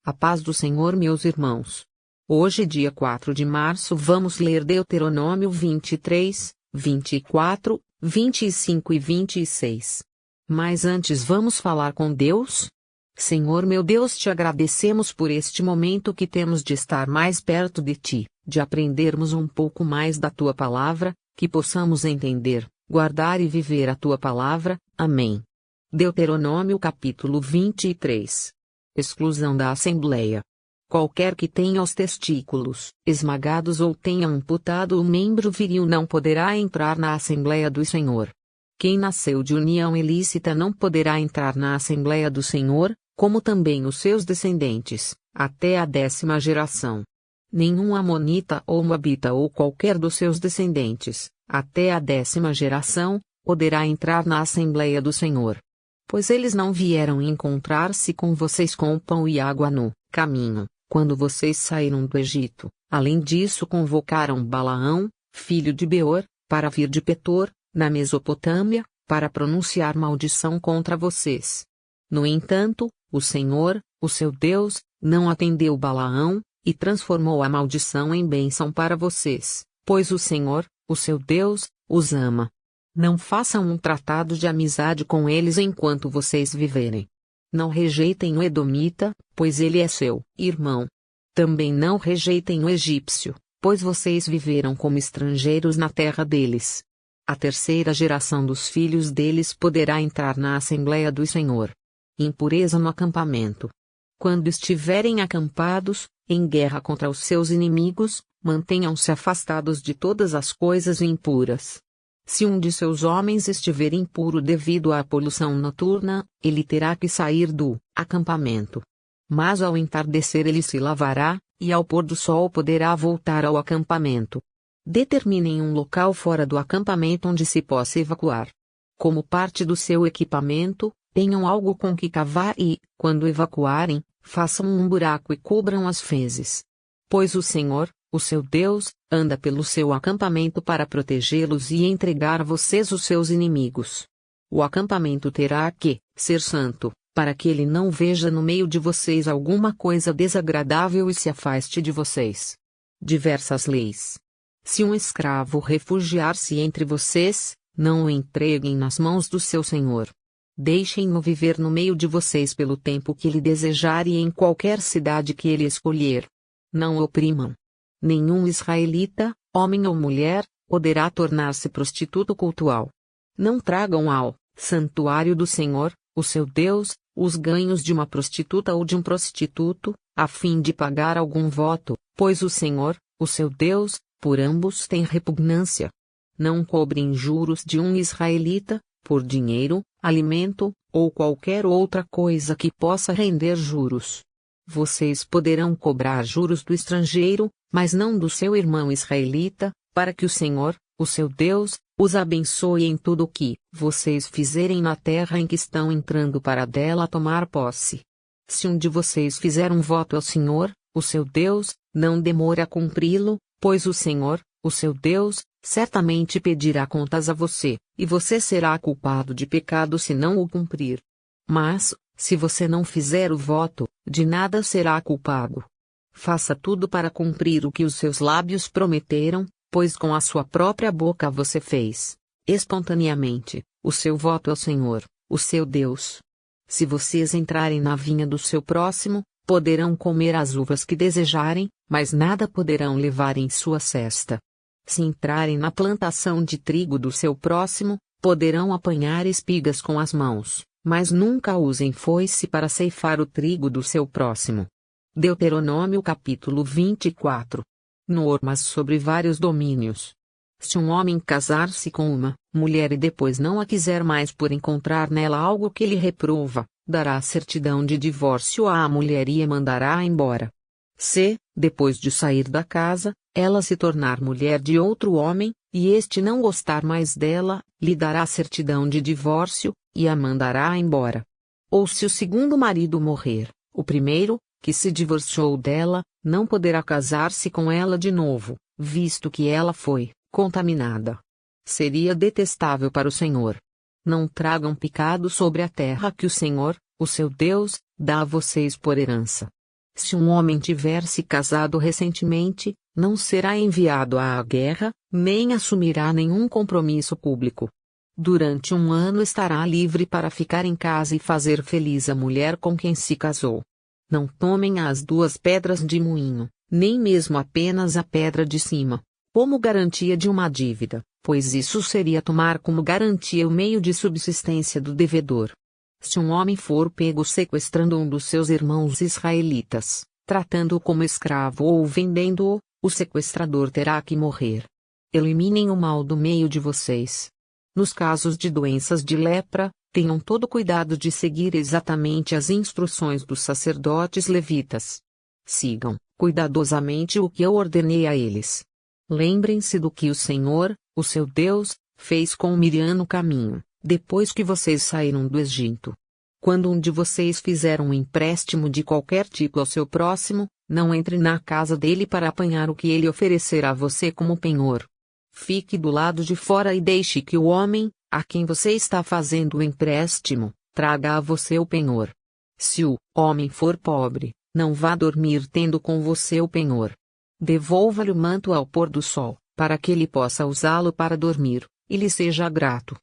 A paz do Senhor, meus irmãos. Hoje, dia 4 de março, vamos ler Deuteronômio 23, 24, 25 e 26. Mas antes vamos falar com Deus? Senhor meu Deus, te agradecemos por este momento que temos de estar mais perto de ti, de aprendermos um pouco mais da tua palavra, que possamos entender, guardar e viver a tua palavra. Amém. Deuteronômio capítulo 23. Exclusão da Assembleia. Qualquer que tenha os testículos esmagados ou tenha amputado o membro viril não poderá entrar na Assembleia do Senhor. Quem nasceu de união ilícita não poderá entrar na Assembleia do Senhor, como também os seus descendentes, até a 10ª geração. Nenhum amonita ou moabita ou qualquer dos seus descendentes, até a 10ª geração, poderá entrar na Assembleia do Senhor. Pois eles não vieram encontrar-se com vocês com pão e água no caminho, quando vocês saíram do Egito. Além disso, convocaram Balaão, filho de Beor, para vir de Petor, na Mesopotâmia, para pronunciar maldição contra vocês. No entanto, o Senhor, o seu Deus, não atendeu Balaão, e transformou a maldição em bênção para vocês, pois o Senhor, o seu Deus, os ama. Não façam um tratado de amizade com eles enquanto vocês viverem. Não rejeitem o edomita, pois ele é seu irmão. Também não rejeitem o egípcio, pois vocês viveram como estrangeiros na terra deles. A 3ª geração dos filhos deles poderá entrar na Assembleia do Senhor. Impureza no acampamento. Quando estiverem acampados, em guerra contra os seus inimigos, mantenham-se afastados de todas as coisas impuras. Se um de seus homens estiver impuro devido à poluição noturna, ele terá que sair do acampamento. Mas ao entardecer ele se lavará, e ao pôr do sol poderá voltar ao acampamento. Determinem um local fora do acampamento onde se possa evacuar. Como parte do seu equipamento, tenham algo com que cavar e, quando evacuarem, façam um buraco e cubram as fezes. Pois o Senhor, o seu Deus, anda pelo seu acampamento para protegê-los e entregar a vocês os seus inimigos. O acampamento terá que ser santo, para que ele não veja no meio de vocês alguma coisa desagradável e se afaste de vocês. Diversas leis. Se um escravo refugiar-se entre vocês, não o entreguem nas mãos do seu senhor. Deixem-no viver no meio de vocês pelo tempo que ele desejar e em qualquer cidade que ele escolher. Não o oprimam. Nenhum israelita, homem ou mulher, poderá tornar-se prostituto cultual. Não tragam ao santuário do Senhor, o seu Deus, os ganhos de uma prostituta ou de um prostituto, a fim de pagar algum voto, pois o Senhor, o seu Deus, por ambos tem repugnância. Não cobrem juros de um israelita, por dinheiro, alimento, ou qualquer outra coisa que possa render juros. Vocês poderão cobrar juros do estrangeiro, mas não do seu irmão israelita, para que o Senhor, o seu Deus, os abençoe em tudo o que vocês fizerem na terra em que estão entrando para dela tomar posse. Se um de vocês fizer um voto ao Senhor, o seu Deus, não demore a cumpri-lo, pois o Senhor, o seu Deus, certamente pedirá contas a você, e você será culpado de pecado se não o cumprir. Mas, se você não fizer o voto, de nada será culpado. Faça tudo para cumprir o que os seus lábios prometeram, pois com a sua própria boca você fez, espontaneamente, o seu voto ao Senhor, o seu Deus. Se vocês entrarem na vinha do seu próximo, poderão comer as uvas que desejarem, mas nada poderão levar em sua cesta. Se entrarem na plantação de trigo do seu próximo, poderão apanhar espigas com as mãos, mas nunca usem foice para ceifar o trigo do seu próximo. Deuteronômio capítulo 24. Normas sobre vários domínios. Se um homem casar-se com uma mulher e depois não a quiser mais por encontrar nela algo que lhe reprova, dará certidão de divórcio à mulher e a mandará embora. Se, depois de sair da casa, ela se tornar mulher de outro homem, e este não gostar mais dela, lhe dará certidão de divórcio, e a mandará embora. Ou se o segundo marido morrer, o primeiro, que se divorciou dela, não poderá casar-se com ela de novo, visto que ela foi contaminada. Seria detestável para o Senhor. Não tragam pecado sobre a terra que o Senhor, o seu Deus, dá a vocês por herança. Se um homem tiver se casado recentemente, não será enviado à guerra, nem assumirá nenhum compromisso público. Durante um ano estará livre para ficar em casa e fazer feliz a mulher com quem se casou. Não tomem as duas pedras de moinho, nem mesmo apenas a pedra de cima, como garantia de uma dívida, pois isso seria tomar como garantia o meio de subsistência do devedor. Se um homem for pego sequestrando um dos seus irmãos israelitas, tratando-o como escravo ou vendendo-o, o sequestrador terá que morrer. Eliminem o mal do meio de vocês. Nos casos de doenças de lepra, tenham todo cuidado de seguir exatamente as instruções dos sacerdotes levitas. Sigam, cuidadosamente, o que eu ordenei a eles. Lembrem-se do que o Senhor, o seu Deus, fez com Miriam no caminho, depois que vocês saíram do Egito. Quando um de vocês fizer um empréstimo de qualquer tipo ao seu próximo, não entre na casa dele para apanhar o que ele oferecer a você como penhor. Fique do lado de fora e deixe que o homem, a quem você está fazendo o empréstimo, traga a você o penhor. Se o homem for pobre, não vá dormir tendo com você o penhor. Devolva-lhe o manto ao pôr do sol, para que ele possa usá-lo para dormir, e lhe seja grato.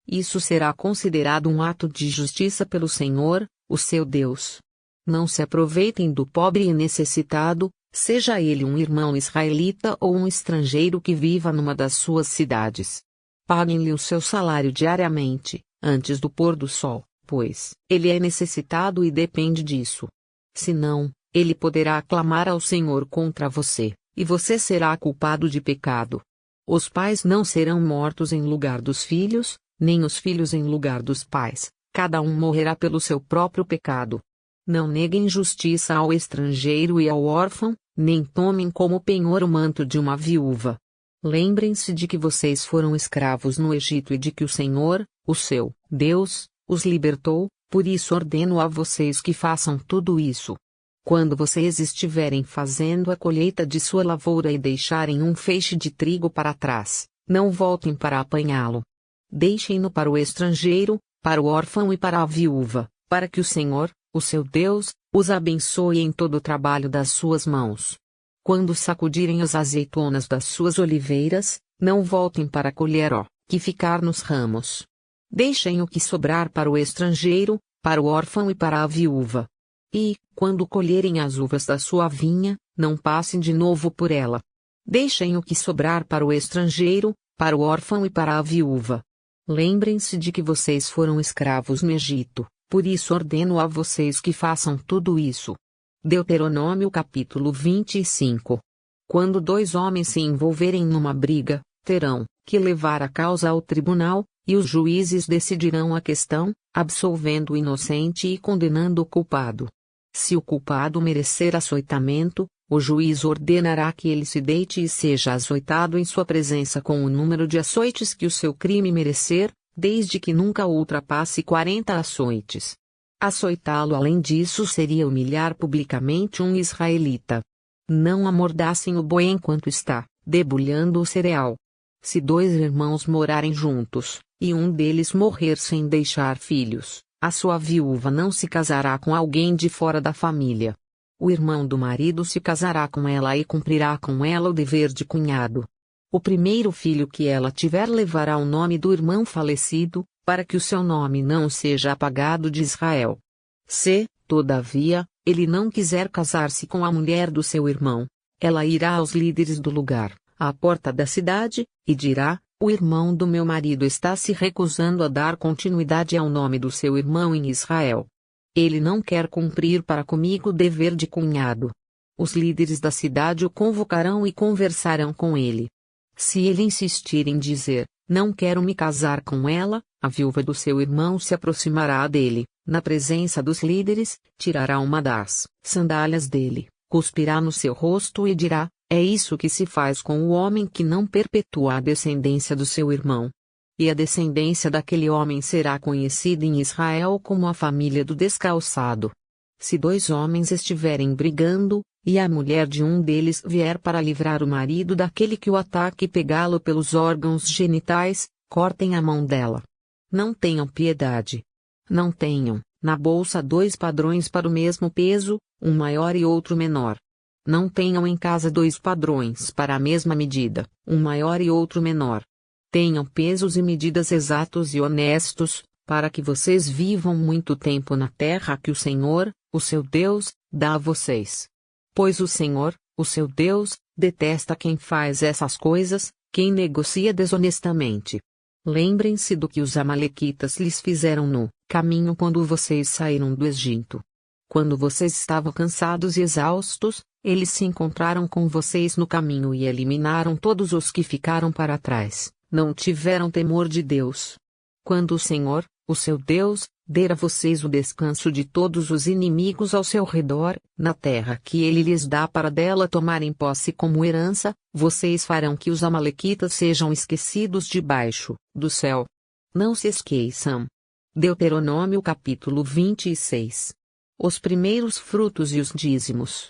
Isso será considerado um ato de justiça pelo Senhor, o seu Deus. Não se aproveitem do pobre e necessitado, seja ele um irmão israelita ou um estrangeiro que viva numa das suas cidades. Paguem-lhe o seu salário diariamente, antes do pôr do sol, pois ele é necessitado e depende disso. Senão, ele poderá clamar ao Senhor contra você, e você será culpado de pecado. Os pais não serão mortos em lugar dos filhos, nem os filhos em lugar dos pais, cada um morrerá pelo seu próprio pecado. Não neguem justiça ao estrangeiro e ao órfão, nem tomem como penhor o manto de uma viúva. Lembrem-se de que vocês foram escravos no Egito e de que o Senhor, o seu Deus, os libertou, por isso ordeno a vocês que façam tudo isso. Quando vocês estiverem fazendo a colheita de sua lavoura e deixarem um feixe de trigo para trás, não voltem para apanhá-lo. Deixem-no para o estrangeiro, para o órfão e para a viúva, para que o Senhor, o seu Deus, os abençoe em todo o trabalho das suas mãos. Quando sacudirem as azeitonas das suas oliveiras, não voltem para colher o que ficar nos ramos. Deixem o que sobrar para o estrangeiro, para o órfão e para a viúva. E, quando colherem as uvas da sua vinha, não passem de novo por ela. Deixem o que sobrar para o estrangeiro, para o órfão e para a viúva. Lembrem-se de que vocês foram escravos no Egito. Por isso ordeno a vocês que façam tudo isso. Deuteronômio capítulo 25. Quando dois homens se envolverem numa briga, terão que levar a causa ao tribunal, e os juízes decidirão a questão, absolvendo o inocente e condenando o culpado. Se o culpado merecer açoitamento, o juiz ordenará que ele se deite e seja açoitado em sua presença com o número de açoites que o seu crime merecer, desde que nunca ultrapasse 40 açoites. Açoitá-lo além disso seria humilhar publicamente um israelita. Não amordaçem o boi enquanto está debulhando o cereal. Se dois irmãos morarem juntos, e um deles morrer sem deixar filhos, a sua viúva não se casará com alguém de fora da família. O irmão do marido se casará com ela e cumprirá com ela o dever de cunhado. O primeiro filho que ela tiver levará o nome do irmão falecido, para que o seu nome não seja apagado de Israel. Se, todavia, ele não quiser casar-se com a mulher do seu irmão, ela irá aos líderes do lugar, à porta da cidade, e dirá: o irmão do meu marido está se recusando a dar continuidade ao nome do seu irmão em Israel. Ele não quer cumprir para comigo o dever de cunhado. Os líderes da cidade o convocarão e conversarão com ele. Se ele insistir em dizer: não quero me casar com ela, a viúva do seu irmão se aproximará dele, na presença dos líderes, tirará uma das sandálias dele, cuspirá no seu rosto e dirá: é isso que se faz com o homem que não perpetua a descendência do seu irmão. E a descendência daquele homem será conhecida em Israel como a família do descalçado. Se dois homens estiverem brigando, e a mulher de um deles vier para livrar o marido daquele que o ataque e pegá-lo pelos órgãos genitais, cortem a mão dela. Não tenham piedade. Não tenham, na bolsa 2 padrões para o mesmo peso, um maior e outro menor. Não tenham em casa dois padrões para a mesma medida, um maior e outro menor. Tenham pesos e medidas exatos e honestos, para que vocês vivam muito tempo na terra que o Senhor, o seu Deus, dá a vocês. Pois o Senhor, o seu Deus, detesta quem faz essas coisas, quem negocia desonestamente. Lembrem-se do que os amalequitas lhes fizeram no caminho quando vocês saíram do Egito. Quando vocês estavam cansados e exaustos, eles se encontraram com vocês no caminho e eliminaram todos os que ficaram para trás, não tiveram temor de Deus. Quando o Senhor, o seu Deus, der a vocês o descanso de todos os inimigos ao seu redor, na terra que ele lhes dá para dela tomarem posse como herança, vocês farão que os amalequitas sejam esquecidos debaixo do céu. Não se esqueçam. Deuteronômio capítulo 26. Os primeiros frutos e os dízimos.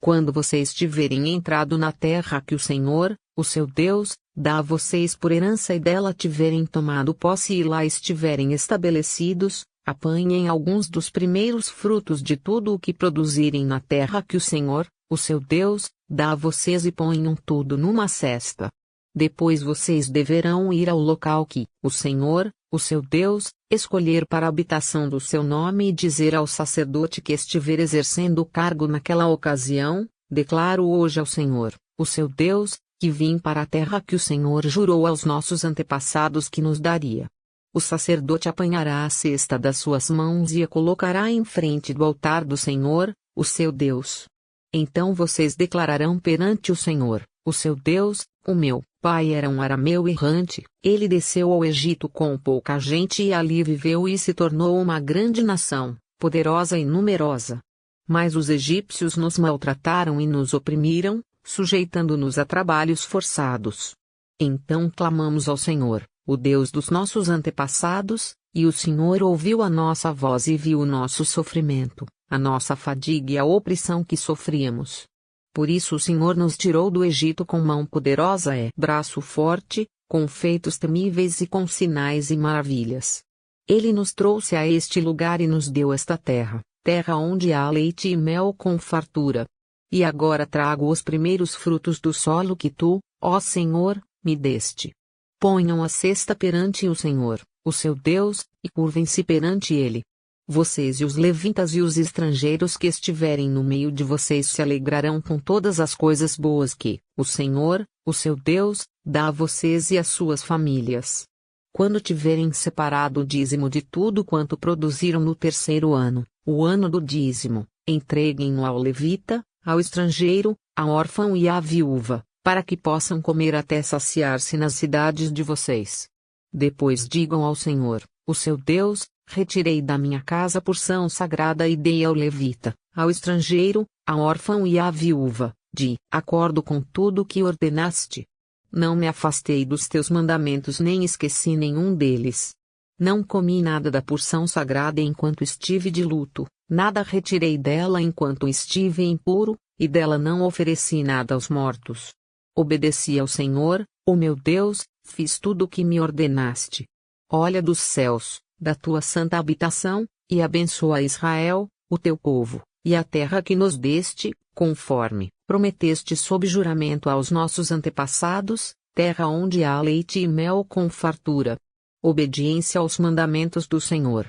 Quando vocês tiverem entrado na terra que o Senhor, o seu Deus, dá a vocês por herança e dela tiverem tomado posse e lá estiverem estabelecidos, apanhem alguns dos primeiros frutos de tudo o que produzirem na terra que o Senhor, o seu Deus, dá a vocês e ponham tudo numa cesta. Depois vocês deverão ir ao local que o Senhor, o seu Deus, escolher para a habitação do seu nome e dizer ao sacerdote que estiver exercendo o cargo naquela ocasião: declaro hoje ao Senhor, o seu Deus, que vim para a terra que o Senhor jurou aos nossos antepassados que nos daria. O sacerdote apanhará a cesta das suas mãos e a colocará em frente do altar do Senhor, o seu Deus. Então vocês declararão perante o Senhor, o seu Deus: o meu pai era um arameu errante, ele desceu ao Egito com pouca gente e ali viveu e se tornou uma grande nação, poderosa e numerosa. Mas os egípcios nos maltrataram e nos oprimiram, sujeitando-nos a trabalhos forçados. Então clamamos ao Senhor, o Deus dos nossos antepassados, e o Senhor ouviu a nossa voz e viu o nosso sofrimento, a nossa fadiga e a opressão que sofríamos. Por isso o Senhor nos tirou do Egito com mão poderosa e braço forte, com feitos temíveis e com sinais e maravilhas. Ele nos trouxe a este lugar e nos deu esta terra, terra onde há leite e mel com fartura. E agora trago os primeiros frutos do solo que tu, ó Senhor, me deste. Ponham a cesta perante o Senhor, o seu Deus, e curvem-se perante ele. Vocês e os levitas e os estrangeiros que estiverem no meio de vocês se alegrarão com todas as coisas boas que o Senhor, o seu Deus, dá a vocês e às suas famílias. Quando tiverem separado o dízimo de tudo quanto produziram no terceiro ano, o ano do dízimo, entreguem-no ao levita, ao estrangeiro, ao órfão e à viúva, para que possam comer até saciar-se nas cidades de vocês. Depois digam ao Senhor, o seu Deus: retirei da minha casa a porção sagrada e dei ao levita, ao estrangeiro, ao órfão e à viúva, de acordo com tudo o que ordenaste. Não me afastei dos teus mandamentos nem esqueci nenhum deles. Não comi nada da porção sagrada enquanto estive de luto, nada retirei dela enquanto estive impuro, e dela não ofereci nada aos mortos. Obedeci ao Senhor, o meu Deus, fiz tudo o que me ordenaste. Olha dos céus, da tua santa habitação, e abençoa Israel, o teu povo, e a terra que nos deste, conforme prometeste sob juramento aos nossos antepassados, terra onde há leite e mel com fartura. Obediência aos mandamentos do Senhor.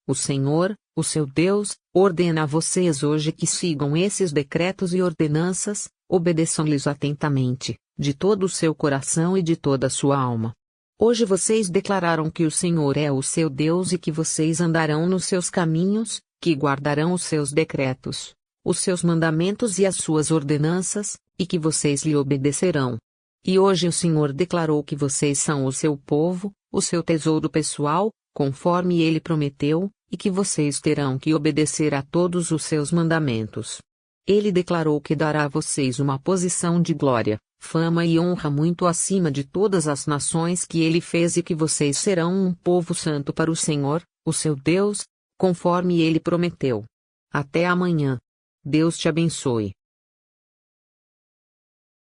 O Senhor, o seu Deus, ordena a vocês hoje que sigam esses decretos e ordenanças, obedeçam-lhes atentamente, de todo o seu coração e de toda a sua alma. Hoje vocês declararam que o Senhor é o seu Deus e que vocês andarão nos seus caminhos, que guardarão os seus decretos, os seus mandamentos e as suas ordenanças, e que vocês lhe obedecerão. E hoje o Senhor declarou que vocês são o seu povo, o seu tesouro pessoal, conforme ele prometeu, e que vocês terão que obedecer a todos os seus mandamentos. Ele declarou que dará a vocês uma posição de glória, fama e honra muito acima de todas as nações que ele fez e que vocês serão um povo santo para o Senhor, o seu Deus, conforme ele prometeu. Até amanhã. Deus te abençoe.